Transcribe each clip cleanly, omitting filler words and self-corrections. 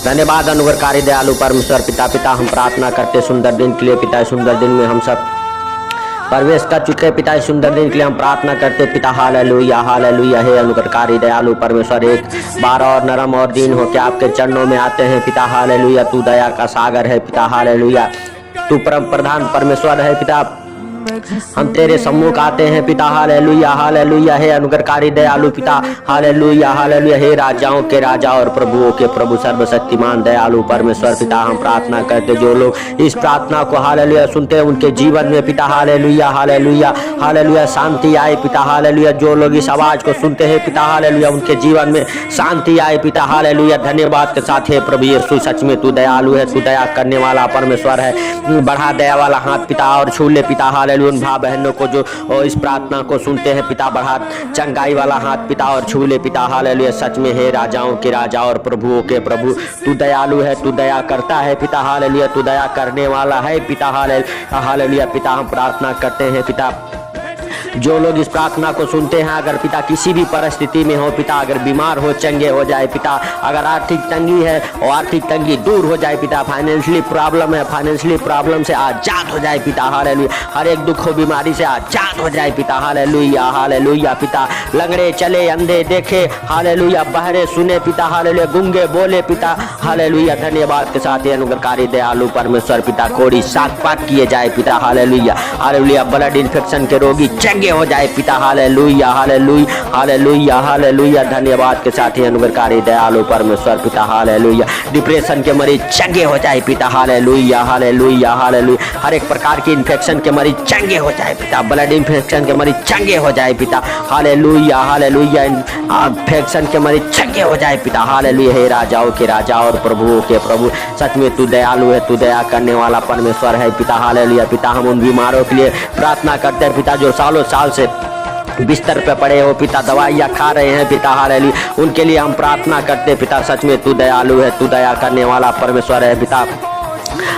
धन्यवाद अनुग्रहकारी दयालु परमेश्वर पिता। पिता हम प्रार्थना करते सुंदर दिन के लिए पिता, सुंदर दिन में हम सब प्रवेश कर चुके पिता, इस सुंदर दिन के लिए हम प्रार्थना करते पिता। Hallelujah hallelujah. हे अनुग्रहकारी दयालु परमेश्वर, एक बार और नरम और दीन होकर आपके चरणों में आते हैं पिता। हालेलुया। तू दया का सागर है पिता। हालेलुया। तू परम प्रधान परमेश्वर है पिता। हम तेरे सम्मुख आते हैं पिता। Hallelujah hallelujah. हे अनुग्रहकारी दयालु पिता। Hallelujah hallelujah. हे राजाओं के राजा और प्रभुओं के प्रभु, सर्वशक्तिमान दयालु परमेश्वर पिता, हम प्रार्थना करते जो लोग इस प्रार्थना को हालेलुया सुनते हैं उनके जीवन में पिता। हालेलुया हालेलुया हालेलुया शांति आए पिता। हालेलुया। जो लोग इस आवाज को सुनते हैं पिता, हालेलुया, उनके जीवन में शांति आए पिता। हालेलुया। धन्यवाद के साथ हे प्रभु यीशु, सच में तू दयालु है, तू दया करने वाला परमेश्वर है। बढ़ा दया वाला हाथ पिता और छू ले पिता। हालेलुया। उन भाई बहनों को जो इस प्रार्थना को सुनते हैं पिता, बढ़ा चंगाई वाला हाथ पिता और छू ले पिता। हालेलुया। सच में हे राजाओं के राजा और प्रभुओं के प्रभु, तू दयालु है, तू दया करता है पिता। हालेलुया। तू दया करने वाला है पिता। हालेलुया। पिता हम प्रार्थना करते हैं पिता, जो लोग इस प्रार्थना को सुनते हैं अगर पिता किसी भी परिस्थिति में हो पिता, अगर बीमार हो चंगे हो जाए पिता, अगर आर्थिक तंगी है और आर्थिक तंगी दूर हो जाए पिता, फाइनेंशियली प्रॉब्लम है, फाइनेंशियली प्रॉब्लम से आजाद हो जाए पिता। हालेलुया। हर एक दुख बीमारी से आजाद हो जाए पिता। हालेलुया हालेलुया पिता। लंगड़े चले, अंधे देखे, हालेलुया, बहरे सुने पिता। हालेलुया। गूंगे बोले पिता। हालेलुया। धन्यवाद के साथ अनुग्रहकारी दयालु परमेश्वर पिता, कोड़ी सात पाक किए जाए पिता। Hallelujah hallelujah. ब्लड इन्फेक्शन के रोगी चंगे हो जाए पिता। Hallelujah hallelujah hallelujah hallelujah. धन्यवाद के साथ ही अनुग्रहकारी दयालु परमेश्वर पिता। हालेलुया। डिप्रेशन के मरीज चंगे हो जाए पिता। Hallelujah hallelujah hallelujah. हर एक प्रकार के इन्फेक्शन के मरीज चंगे हो जाए पिता। ब्लड इन्फेक्शन के मरीज चंगे हो जाए पिता। Hallelujah hallelujah. इन्फेक्शन के मरीज चंगे हो जाए पिता। हालेलुया। हे राजाओं के राजा और प्रभुओं के प्रभु, सच में तू दयालु है, तू दया करने वाला परमेश्वर है पिता। हालेलुया। पिता हम उन बीमारों के लिए प्रार्थना करते हैं पिता, जो सालों साल से बिस्तर पे पड़े हो पिता, दवाइयाँ खा रहे हैं पिता। हालेलुया। उनके लिए हम प्रार्थना करते पिता, सच में तू दयालु है, तू दया करने वाला परमेश्वर है पिता।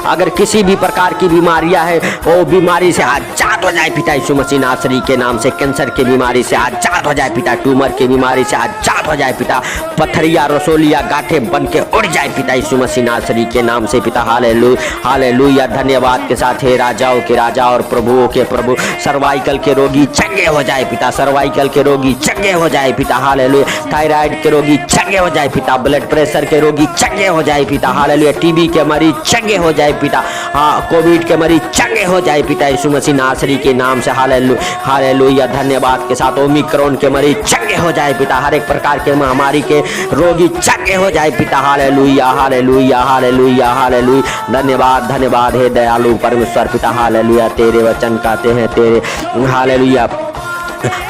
अगर किसी भी प्रकार की बीमारियां है वो बीमारी से आजाद हो जाए पिता यीशु मसीह नासरी के नाम से। कैंसर की बीमारी से आजाद हो जाए पिता। ट्यूमर की बीमारी से आजाद हो जाए पिता। पत्थरिया रसोलिया गांठे बन के उड़ जाए पिता यीशु मसीह नासरी के नाम से पिता। Hallelujah hallelujah. धन्यवाद के साथ हे राजाओं के राजा और प्रभुओं के प्रभु, सर्वाइकल के रोगी चंगे हो जाए पिता। सर्वाइकल के रोगी चंगे हो जाए पिता। हालेलुया। थायराइड के रोगी चंगे हो जाए पिता। ब्लड प्रेशर के रोगी चंगे हो जाए पिता। हालेलुया। टीबी के मरीज चंगे हो जाए पिता। हाँ, कोविड के मरीज चंगे हो जाए पिता यीशु मसीह नासरी के नाम से। Hallelujah hallelujah. धन्यवाद के साथ ओमिक्रॉन के मरीज चंगे हो जाए पिता। हर एक प्रकार के महामारी के रोगी चंगे हो जाए पिता। Hallelujah hallelujah hallelujah hallelujah. धन्यवाद धन्यवाद हे दयालु परमेश्वर पिता। हालेलुया। तेरे वचन कहते हैं तेरे, हालेलुया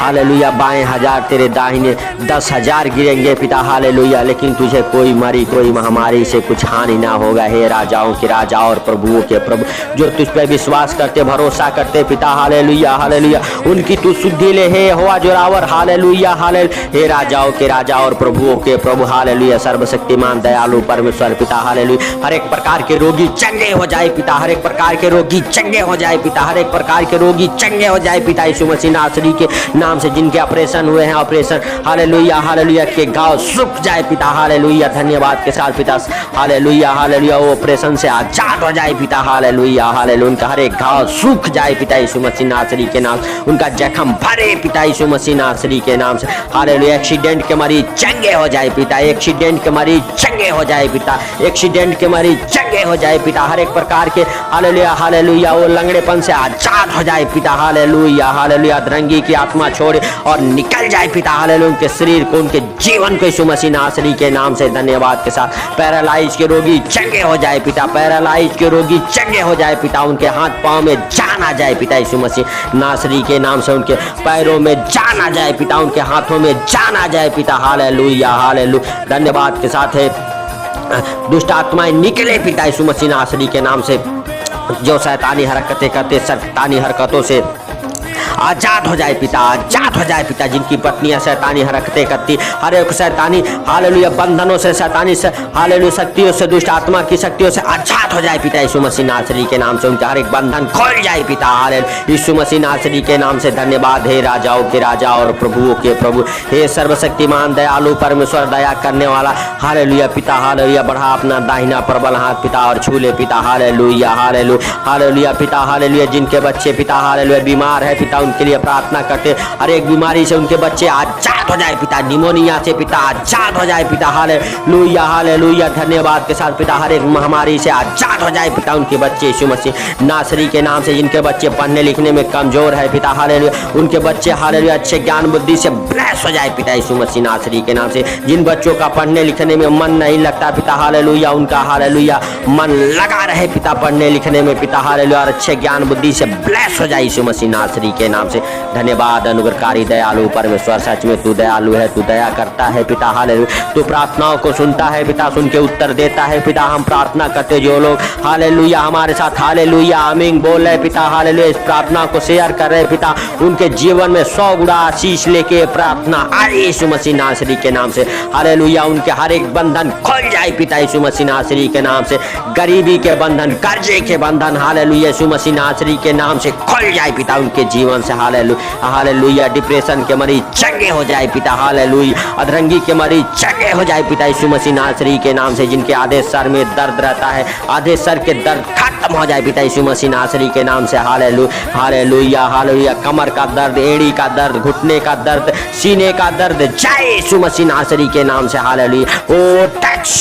हालेलुया, बाएं 1000 तेरे दाहिने 10,000 गिरेंगे पिता। हालेलुया, लेकिन तुझे कोई महामारी से कुछ हानि ना होगा। हे राजाओं के राजा और प्रभुओं के प्रभु, जो तुझ पे विश्वास करते भरोसा करते पिता। Hallelujah hallelujah. उनकी तू शुद्धि ले हे होवा जोरावर। Hallelujah hallelujah. हे राजाओं के राजा और प्रभुओं के प्रभु, हालेलुया, सर्वशक्तिमान दयालु परमेश्वर पिता। हालेलुया। हर एक प्रकार के रोगी चंगे हो जाए पिता। हर एक प्रकार के रोगी चंगे हो जाए पिता। हर एक प्रकार के रोगी चंगे हो जाए पिता यीशु मसीह नासरी के नाम से। जिनके ऑपरेशन हुए हैं, ऑपरेशन हालेलुया हालेलुया के घाव सूख जाए पिता। हालेलुया। धन्यवाद के साथ पिता। Hallelujah hallelujah. वो ऑपरेशन से आजाद हो जाए पिता। Hallelujah hallelujah. उनका हर एक घाव सूख जाए पिता यीशु मसीह नासरी के नाम। उनका जख्म भरे पिता यीशु मसीह नासरी के नाम से। हालेलुया। एक्सीडेंट के मरीज चंगे हो जाए पिता। एक्सीडेंट के मरीज चंगे हो जाए पिता। एक्सीडेंट के मरीज चंगे हो जाए पिता। हर एक प्रकार के हालेलुया हालेलुया वो लंगड़ेपन से आजाद हो जाए पिता। Hallelujah hallelujah. अधरंगी की आत्मा छोड़े और निकल जाए पिता। हालेलुया। उनके शरीर को, उनके जीवन को यीशु मसीह नासरी के नाम से। धन्यवाद के साथ पैरालाइज के रोगी चंगे हो जाए पिता। पैरालाइज के रोगी चंगे हो जाए पिता। उनके हाथ पांव में जान आ जाए पिता यीशु मसीह नासरी के नाम से। उनके पैरों में जान आ जाए पिता। उनके हाथों में जान आ जाए पिता। Hallelujah hallelujah. धन्यवाद के साथ है दुष्ट आत्माएं निकले पिता यीशु मसीह नासरी के नाम से। जो शैतानी हरकतें करते, शैतानी हरकतों से आजाद हो जाए पिता, आजाद हो जाए पिता। जिनकी पत्नियां शैतानी हरकतें करती, हर एक शैतानी हालेलुया बंधनों से, शैतानी से, हालेलुया शक्तियों से, दुष्ट आत्मा की शक्तियों से आजाद हो जाए पिता यीशु मसीह नासरी के नाम से। उनका हर एक बंधन खोल जाए पिता, हालेलुया यीशु मसीह नासरी के नाम से। धन्यवाद हे राजाओं के राजा और प्रभुओं के प्रभु, हे सर्वशक्तिमान दयालु परमेश्वर, दया करने वाला, हालेलुया पिता, हालेलुया बढ़ा अपना दाहिना प्रबल हाथ पिता और छू ले पिता, हालेलुया हालेलुया हालेलुया पिता, हालेलुया। जिनके बच्चे पिता हालेलुया बीमार है पिता, उनके लिए प्रार्थना करते, हर एक बीमारी से उनके बच्चे आजाद हो जाए पिता, निमोनिया से पिता आजाद हो जाए पिता, हालेलुया हालेलुया। धन्यवाद के साथ पिता, हर एक महामारी से आजाद हो जाए पिता उनके बच्चे यीशु मसीह नासरी के नाम से। जिनके बच्चे पढ़ने लिखने में कमजोर है पिता, हालेलुया उनके बच्चे हालेलुया अच्छे ज्ञान बुद्धि से ब्लेस हो जाए पिता यीशु मसीह नासरी के नाम से। जिन बच्चों का पढ़ने लिखने में मन नहीं लगता पिता, हालेलुया उनका हालेलुया मन लगा रहे पिता पढ़ने लिखने में पिता, हालेलुया और अच्छे ज्ञान बुद्धि से ब्लेस हो जाए यीशु मसीह नासरी के नाम से। धन्यवाद अनुग्रहकारी दयालु परमेश्वर, सच में तू दयालु है, तू दया करता है पिता, हालेलुया तू प्रार्थनाओं को सुनता है पिता, सुन के उत्तर देता है पिता। हम प्रार्थना करते जो लोग हालेलुया हमारे साथ हालेलुया आमीन बोल रहे पिता, हालेलुया इस प्रार्थना को शेयर कर रहे पिता, उनके जीवन में 100 गुना आशीष लेके प्रार्थना आए यीशु मसीह नासरी के नाम से। हालेलुया उनके हर एक बंधन खुल जाए पिता यीशु मसीह नासरी के नाम से। गरीबी के बंधन, कर्जे के बंधन हालेलुया यीशु मसीह नासरी के नाम से खुल जाए पिता उनके जीवन से, हालेलुया हालेलुया। डिप्रेशन के मरीज चंगे हो जाए पिता, हालेलुया अधरंगी के मरीज चंगे हो जाए पिता यीशु मसीह नासरी के नाम से। जिनके आधे सर में दर्द रहता है, आधे सर के दर्द खत्म हो जाए पिता यीशु मसीह नासरी के नाम से, हालेलुया हालेलुया हालेलुया। कमर का दर्द, एड़ी का दर्द, घुटने का दर्द, सीने का दर्द जाए यीशु मसीह नासरी के नाम से, हालेलुया। ओ टच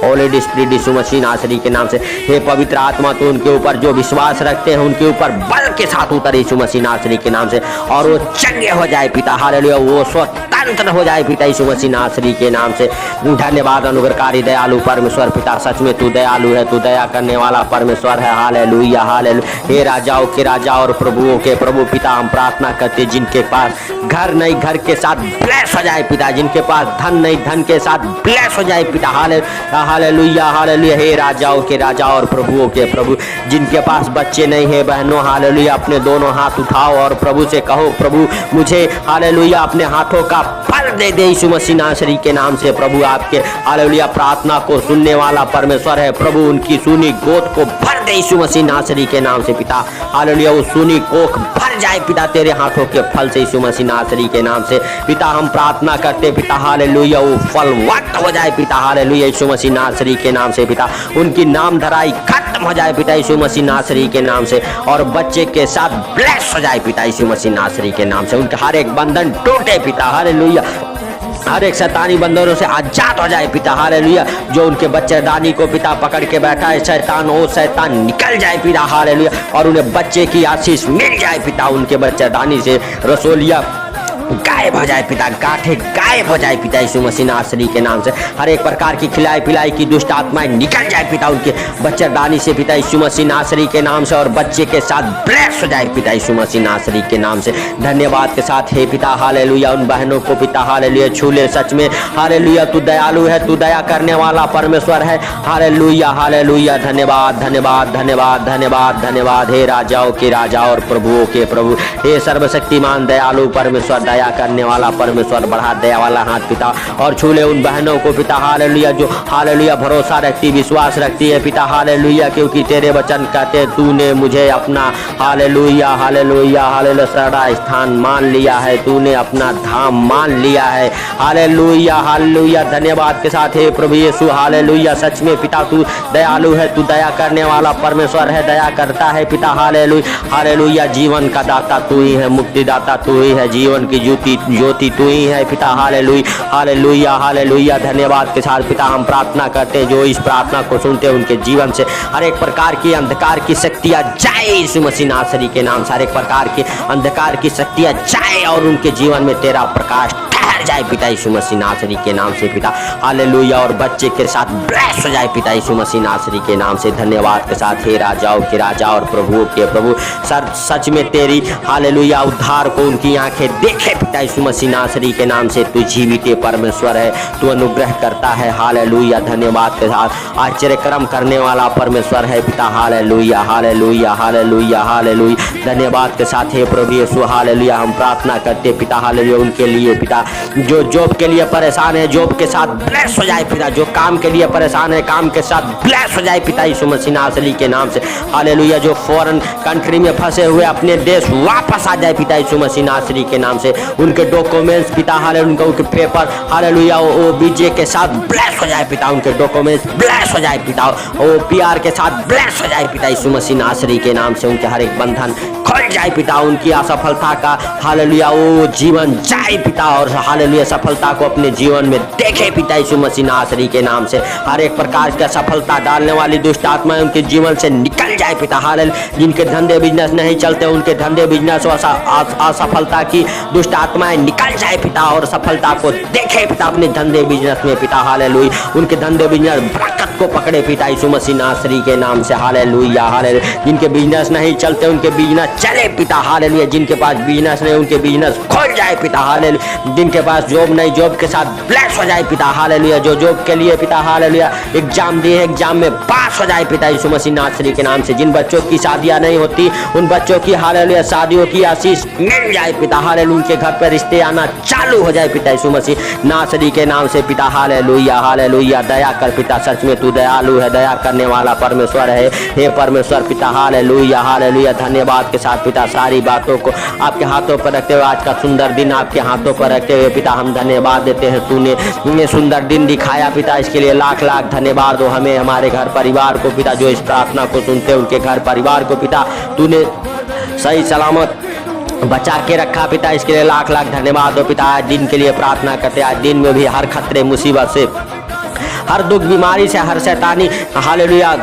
होली स्पिरिट यीशु मसीह नासरी के नाम से। हे पवित्र आत्मा तो उनके ऊपर जो विश्वास रखते हैं उनके ऊपर बल के साथ उतर यीशु मसीह नासरी के नाम से, और वो चंगे हो जाए पिता, हालेलुया वो स्वतंत्र हो जाए पिता यीशु मसीह नासरी के नाम से। धन्यवाद अनुग्रहकारी दयालु परमेश्वर पिता, सच में तू दयालु है, तू दया करने वाला परमेश्वर है, हालेलुया हालेलुया। हे राजाओं के राजा और प्रभुओं के प्रभु पिता, हम प्रार्थना करते जिनके पास घर नहीं घर के साथ ब्लेस हो जाए पिता, जिनके पास धन नहीं धन के साथ ब्लेस हो जाए पिता, हालेलुया हालेलुया। हे राजाओं के राजा और प्रभुओं के प्रभु, जिनके पास बच्चे नहीं है बहनों, हालेलुया अपने दोनों हाथ उठाओ और प्रभु से कहो, प्रभु मुझे हालेलुया अपने हाथों का फल दे दे यीशु मसीह नासरी के नाम से। प्रभु आपके हालेलुया प्रार्थना को सुनने वाला परमेश्वर है, प्रभु उनकी सुनी गोद को भर दे यीशु मसीह नासरी के नाम से पिता, हालेलुया वो सुनी कोख भर जाए पिता तेरे हाथों के फल से यीशु मसीह नासरी के नाम से पिता। हम प्रार्थना करते पिता, हालेलुया वो फलवत हो जाए पिता, हालेलुया यीशु मसीह नासरी के नाम से पिता। उनकी नाम धराई खत्म हो जाए पिता यीशु मसीह नासरी के नाम से, और बच्चे के साथ ब्लेस हो जाए पिता यीशु मसीह नासरी के नाम से। उनका हर एक बंधन टूटे पिता, हालेलुया हर एक शैतानी बंधनों से आजाद हो जाए पिता, हालेलुया। जो उनके बच्चेदानी को पिता पकड़ के बैठा है शैतान, वो शैतान निकल जाए पिता, हालेलुया, और उन्हें बच्चे की आशीष मिल जाए पिता। उनके बच्चेदानी से रसोलिया गायब हो जाए पिता, गांठें गायब हो जाए पिता यीशु मसीह नासरी के नाम से। हर एक प्रकार की खिलाई पिलाई की दुष्ट आत्माएं निकल जाए पिता उनके बच्चेदानी से पिता यीशु मसीह नासरी के नाम से, और बच्चे के साथ ब्लेस हो जाए पिता यीशु मसीह नासरी के नाम से। धन्यवाद के साथ हे पिता, हालेलुया उन बहनों को पिता हालेलुया छू ले, सच में हालेलुया तू दयालु है, तू दया करने वाला परमेश्वर है, हालेलुया हालेलुया। धन्यवाद धन्यवाद धन्यवाद धन्यवाद धन्यवाद हे राजाओं के राजा और प्रभुओं के प्रभु, हे सर्वशक्तिमान दयालु परमेश्वर, दया करने वाला परमेश्वर, बढ़ा दया वाला हाथ पिता, और छू ले उन बहनों को पिता, हालेलुया जो हालेलुया भरोसा रखती, विश्वास रखती है पिता, हालेलुया क्योंकि तेरे वचन कहते तूने मुझे अपना हालेलुया हालेलुया हालेलुया सड़ा स्थान मान लिया है, तूने अपना धाम मान लिया है, हालेलुया हालेलुया। धन्यवाद के साथ हे प्रभु यीशु, हालेलुया सच में पिता तू दयालु है, तू दया करने वाला परमेश्वर है, दया करता है पिता, हालेलुया हालेलुया। जीवन का दाता तू ही है, मुक्तिदाता तू ही है, जीवन की ज्योति तू ही है पिता, हालेलुया हालेलुया हालेलुया। धन्यवाद के साथ पिता हम प्रार्थना करते हैं, जो इस प्रार्थना को सुनते हैं उनके जीवन से हर एक प्रकार की अंधकार की शक्तियां जाए यीशु मसीह नासरी के नाम से, हर एक प्रकार की अंधकार की शक्तियां जाए और उनके जीवन में तेरा प्रकाश ठहर जाए पिता यीशु मसीह नासरी के नाम से पिता, हालेलुया। और बच्चे के साथ ब्लेस हो जाए पिता यीशु मसीह नासरी के नाम से। धन्यवाद के साथ हे राजाओं के राजा और प्रभुओं के प्रभु, सच में तेरी हालेलुया उद्धार को उनकी आंखें देखे पिता यीशु मसीह नासरी के नाम से। तू जीवित परमेश्वर है, तू अनुग्रह करता है, हालेलुया। धन्यवाद के साथ आश्चर्य कर्म करने वाला परमेश्वर है पिता, हालेलुया हालेलुया हालेलुया हालेलुया। धन्यवाद के साथ हे प्रभु यीशु, हालेलुया। हम प्रार्थना करते पिता, हालेलुया, उनके लिए पिता जो जॉब के लिए परेशान है, जॉब के साथ ब्लेस हो जाए पिता। जो काम के लिए परेशान है, काम के साथ ब्लेस हो जाए पिता यीशु मसीह नासरी के नाम से, हालेलुया। जो फॉरेन कंट्री में फंसे हुए अपने देश वापस आ जाए पिता यीशु मसीह नासरी के नाम से। उनके डॉक्यूमेंट्स पिता, हालेलुया, उनके पेपर, हालेलुया, वो बीजे के साथ ब्लेस हो जाए पिता। उनके डॉक्यूमेंट्स ब्लेस हो जाए पिता, वो पीआर के साथ ब्लेस हो जाए पिता यीशु मसीह नासरी के नाम से। उनके हर एक बंधन खुल जाए पिता, उनकी असफलता का हालेलुया वो जीवन जाए पिता, और हालेलुया सफलता को अपने जीवन में देखे पिता यीशु मसीह नासरी के नाम से। हर एक प्रकार का सफलता डालने वाली दुष्ट आत्माएं उनके जीवन से निकल जाए पिता, हालेलुया। जिनके धंधे बिजनेस नहीं चलते, उनके धंधे बिजनेस असफलता की दुष्ट आत्माएं निकल जाए पिता, और सफलता को देखे पिता अपने धंधे बिजनेस में पिता, हालेलुया। उनके धंधे बिजनेस बरकत को पकड़े पिता यीशु मसीह नासरी के नाम से, हालेलुया हालेलुया। जिनके बिजनेस नहीं चलते, उनके बिजनेस चले पिता, हालेलुया। जिनके पास बिजनेस नहीं, उनके बिजनेस खोल जाए पिता, हालेलुया। जिनके पास जॉब नहीं, जॉब के साथ ब्लेस हो जाए पिता, हालेलुया। जो जॉब के लिए पिता, हालेलुया, एग्जाम दिए, एग्जाम में पास हो जाए पिता यीशु मसीह नासरी के नाम से। जिन बच्चों की शादियां नहीं होती, उन बच्चों की हालेलुया शादियों की आशीष मिल जाए पिता, हालेलुया। उनके घर पर रिश्ते आना चालू हो जाए पिता यीशु मसीह नासरी के नाम से पिता, हालेलुया हालेलुया। दया कर पिता, सच में तू दयालु है, दया करने वाला परमेश्वर है, हे परमेश्वर पिता, हालेलुया हालेलुया। धन्यवाद के साथ पिता, सारी बातों को आपके हाथों पर रखते हुए, आज का सुंदर दिन आपके हाथों पर रखते हुए पिता, हम धन्यवाद देते हैं। तूने सुंदर दिन दिखाया पिता, इसके लिए लाख लाख धन्यवाद हो। हमें, हमारे घर परिवार को पिता, जो इस प्रार्थना को सुनते हैं उनके घर परिवार को पिता, तूने सही सलामत बचा के रखा पिता, इसके लिए लाख लाख धन्यवाद हो पिता। आज दिन के लिए प्रार्थना करते, आज दिन में भी हर खतरे मुसीबत से, हर दुख बीमारी से, हर शैतानी हालेलुया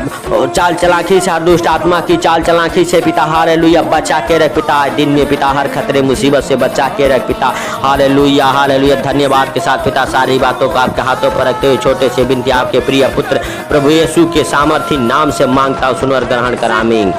चाल चलाकी से, हर दुष्ट आत्मा की चाल चलाकी से पिता, हालेलुया बचा के रख पिता। आज दिन में पिता हर खतरे मुसीबत से बचा के रख पिता, हालेलुया हालेलुया। धन्यवाद के साथ पिता, सारी बातों को आपके हाथों पर रखते हुए छोटे से विनती आपके प्रिय पुत्र प्रभु यीशु के सामर्थी नाम से मांगता हूँ, सुन और ग्रहण कर, आमीन।